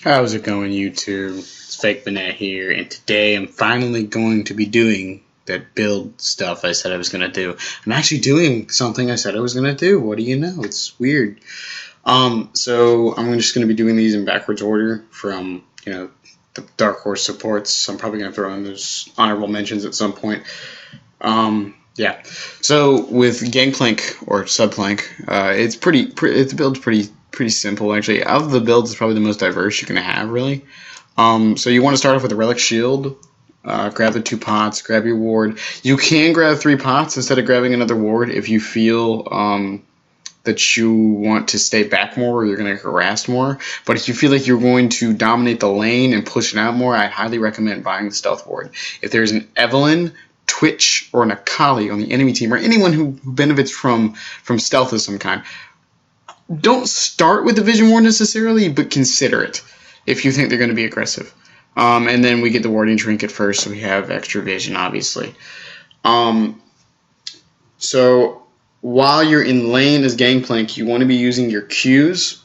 How's it going, YouTube? It's Fake Banana here, and today I'm finally going to be doing that build stuff I said I was going to do. I'm actually doing something I said I was going to do. What do you know? It's weird. So I'm just going to be doing these in backwards order from, the Dark Horse supports. I'm probably going to throw in those honorable mentions at some point. Yeah. So with Gangplank or Subplank, the build's pretty simple actually. Of the builds, it's probably the most diverse you're gonna have really. So you want to start off with a relic shield. Grab the 2 pots. Grab your ward. You can grab 3 pots instead of grabbing another ward if you feel that you want to stay back more or you're going to harass more. But if you feel like you're going to dominate the lane and push it out more, I highly recommend buying the stealth ward. If there's an Evelynn, Twitch, or an Akali on the enemy team, or anyone who benefits from stealth of some kind, don't start with the Vision Ward necessarily, but consider it if you think they're going to be aggressive. And then we get the Warding Trinket first, so we have extra vision, obviously. So while you're in lane as Gangplank, you want to be using your Qs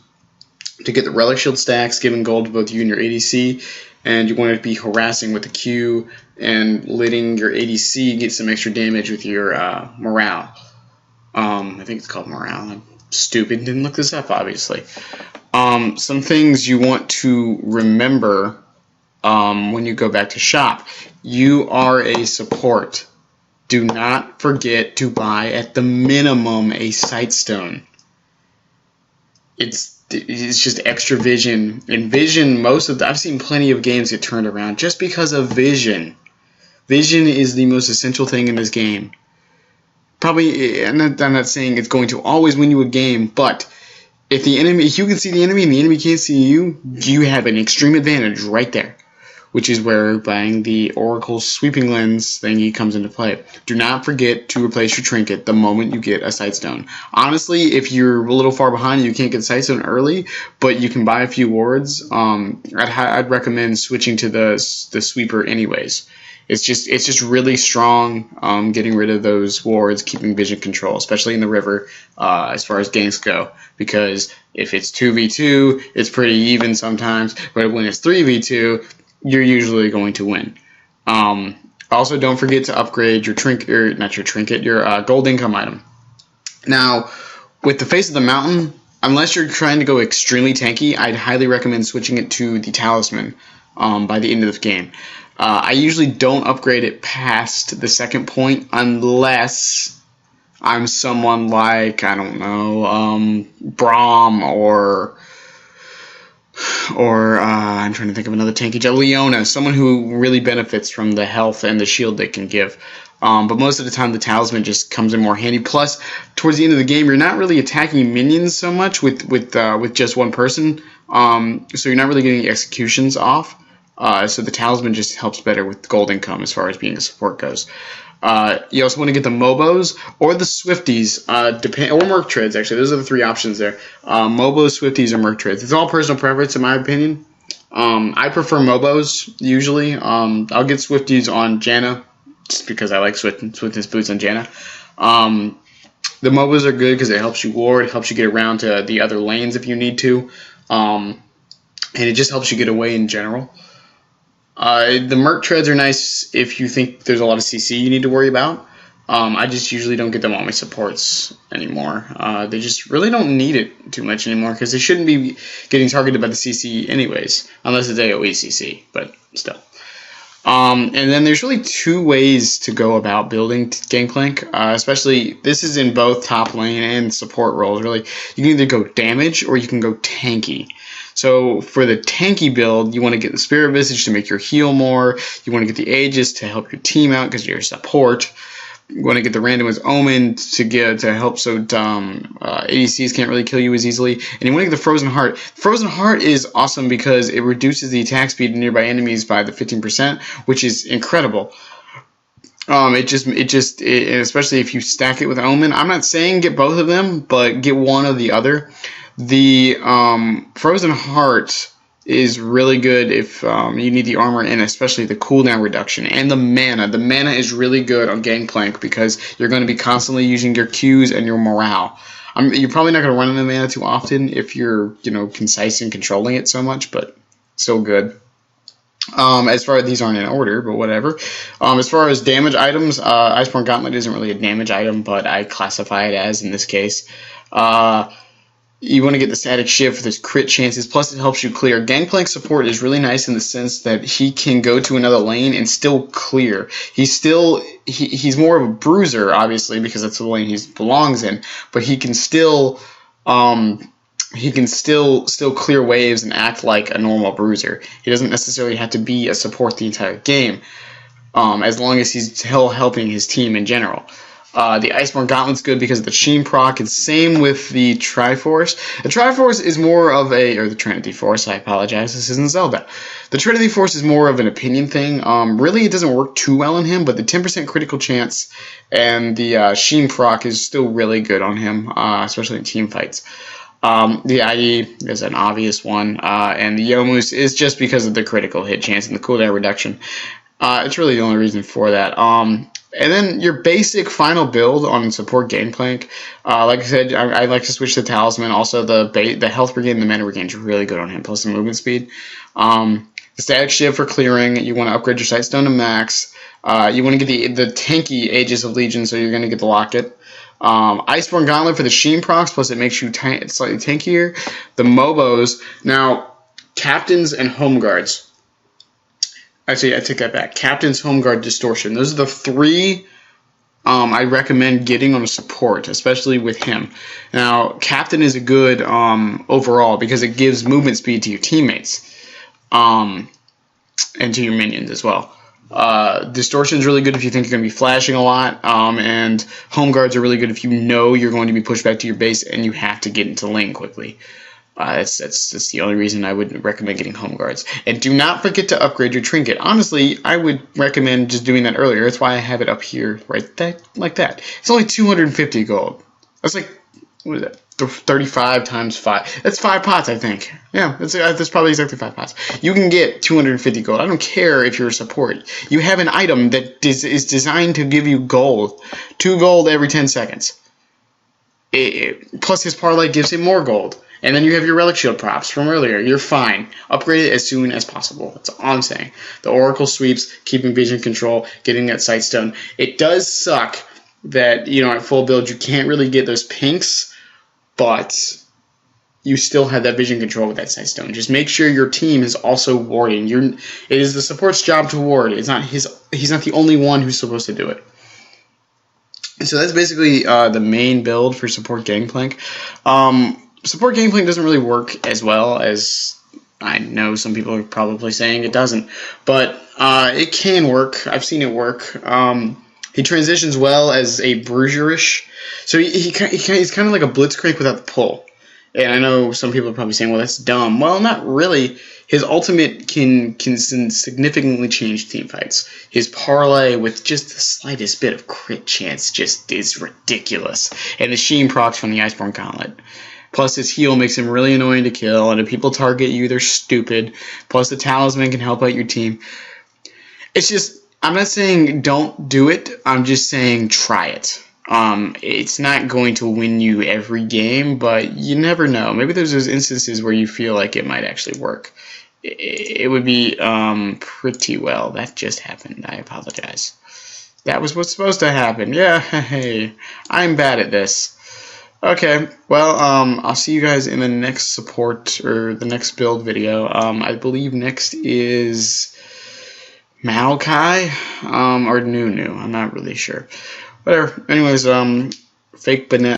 to get the Relic Shield stacks, giving gold to both you and your ADC, and you want to be harassing with the Q and letting your ADC get some extra damage with your morale. I think it's called morale. I'm stupid, didn't look this up, obviously. Some things you want to remember when you go back to shop. You are a support. Do not forget to buy at the minimum a Sightstone. It's just extra vision. And vision, I've seen plenty of games get turned around just because of vision. Vision is the most essential thing in this game. Probably, I'm not saying it's going to always win you a game, but if you can see the enemy and the enemy can't see you, you have an extreme advantage right there, which is where buying the Oracle Sweeping Lens thingy comes into play. Do not forget to replace your trinket the moment you get a Sightstone. Honestly, if you're a little far behind and you can't get Sightstone early, but you can buy a few wards, I'd recommend switching to the Sweeper anyways. It's just really strong, getting rid of those wards, keeping vision control, especially in the river, as far as ganks go. Because if it's 2v2, it's pretty even sometimes, but when it's 3v2, you're usually going to win. Also, don't forget to upgrade your your gold income item. Now, with the Face of the Mountain, unless you're trying to go extremely tanky, I'd highly recommend switching it to the Talisman by the end of the game. I usually don't upgrade it past the 2nd point unless I'm someone like, I don't know, Braum or I'm trying to think of another tanky, Leona, someone who really benefits from the health and the shield they can give. But most of the time the Talisman just comes in more handy. Plus, towards the end of the game, you're not really attacking minions so much with just one person, so you're not really getting executions off. So the Talisman just helps better with gold income as far as being a support goes. You also want to get the Mobos or the Swifties, or Merc Treads, actually. Those are the 3 options there. Mobos, Swifties, or Merc Treads. It's all personal preference, in my opinion. I prefer Mobos, usually. I'll get Swifties on Janna, just because I like Swiftness boots on Janna. The Mobos are good because it helps you ward, it helps you get around to the other lanes if you need to, and it just helps you get away in general. The Merc Treads are nice if you think there's a lot of CC you need to worry about. I just usually don't get them on my supports anymore. They just really don't need it too much anymore because they shouldn't be getting targeted by the CC anyways, unless it's AoE CC, but still. And then there's really 2 ways to go about building Gangplank, especially this is in both top lane and support roles, really. You can either go damage or you can go tanky. So for the tanky build, you want to get the Spirit Visage to make your heal more. You want to get the Aegis to help your team out because you're support. You want to get the Random's Omen to help so ADCs can't really kill you as easily. And you want to get the Frozen Heart. Frozen Heart is awesome because it reduces the attack speed of nearby enemies by the 15%, which is incredible. Especially if you stack it with Omen. I'm not saying get both of them, but get one or the other. The Frozen Heart is really good if you need the armor and especially the cooldown reduction. And the mana. The mana is really good on Gangplank because you're going to be constantly using your Qs and your morale. You're probably not going to run into mana too often if you're concise in controlling it so much, but Still good. As far as these aren't in order, but whatever. As far as damage items, Iceborne Gauntlet isn't really a damage item, but I classify it as in this case. You want to get the static shift with his crit chances, plus it helps you clear. Gangplank support is really nice in the sense that he can go to another lane and still clear. He's more of a bruiser, obviously, because that's the lane he belongs in, but he can still clear waves and act like a normal bruiser. He doesn't necessarily have to be a support the entire game, as long as he's still helping his team in general. The Iceborne Gauntlet's good because of the Sheen proc, and same with the Triforce. The Triforce is more of or the Trinity Force, I apologize, this isn't Zelda. The Trinity Force is more of an opinion thing. Really, it doesn't work too well on him, but the 10% critical chance and the Sheen proc is still really good on him, especially in team fights. The ID is an obvious one, and the Yomus is just because of the critical hit chance and the cooldown reduction. It's really the only reason for that. And then your basic final build on support Gangplank. Like I said, I like to switch to Talisman. Also, the health brigade and the mana brigade is really good on him, plus the movement speed. The static shift for clearing. You want to upgrade your Sightstone to max. You want to get the tanky Aegis of Legion, so you're going to get the Locket. Iceborne Gauntlet for the Sheen procs, plus it makes you slightly tankier. The Mobos. Now, Captains and Home Guards. Actually, I take that back. Captain's, Home Guard, Distortion. Those are the three I recommend getting on a support, especially with him. Now, Captain is a good overall because it gives movement speed to your teammates and to your minions as well. Distortion is really good if you think you're going to be flashing a lot, and Home Guards are really good if you know you're going to be pushed back to your base and you have to get into lane quickly. That's the only reason I would recommend getting Home Guards. And do not forget to upgrade your trinket. Honestly, I would recommend just doing that earlier. That's why I have it up here, like that. It's only 250 gold. That's like, what is that? 35 times 5. That's 5 pots, I think. Yeah, that's probably exactly 5 pots. You can get 250 gold. I don't care if you're a support. You have an item that is designed to give you gold. 2 gold every 10 seconds. Plus his parlay gives him more gold. And then you have your Relic Shield props from earlier. You're fine. Upgrade it as soon as possible. That's all I'm saying. The Oracle sweeps, keeping vision control, getting that Sightstone. It does suck that, at full build you can't really get those pinks, but you still have that vision control with that Sightstone. Just make sure your team is also warding. It is the support's job to ward. He's not the only one who's supposed to do it. So that's basically the main build for support Gangplank. Support Gangplank doesn't really work as well as I know some people are probably saying it doesn't, but it can work. I've seen it work. He transitions well as a bruiserish, so he's kind of like a blitzcrank without the pull. And I know some people are probably saying, well, that's dumb. Well, not really. His ultimate can significantly change team fights. His parlay with just the slightest bit of crit chance just is ridiculous. And the Sheen procs from the Iceborne Gauntlet. Plus his heal makes him really annoying to kill, and if people target you, they're stupid. Plus the Talisman can help out your team. It's just, I'm not saying don't do it, I'm just saying try it. It's not going to win you every game, but you never know. Maybe there's those instances where you feel like it might actually work. It would be pretty well. That just happened. I apologize. That was what's supposed to happen. Yeah, hey, I'm bad at this. Okay, well, I'll see you guys in the next support, or the next build video. I believe next is Maokai, or Nunu. I'm not really sure. Whatever. Anyways, fake banana.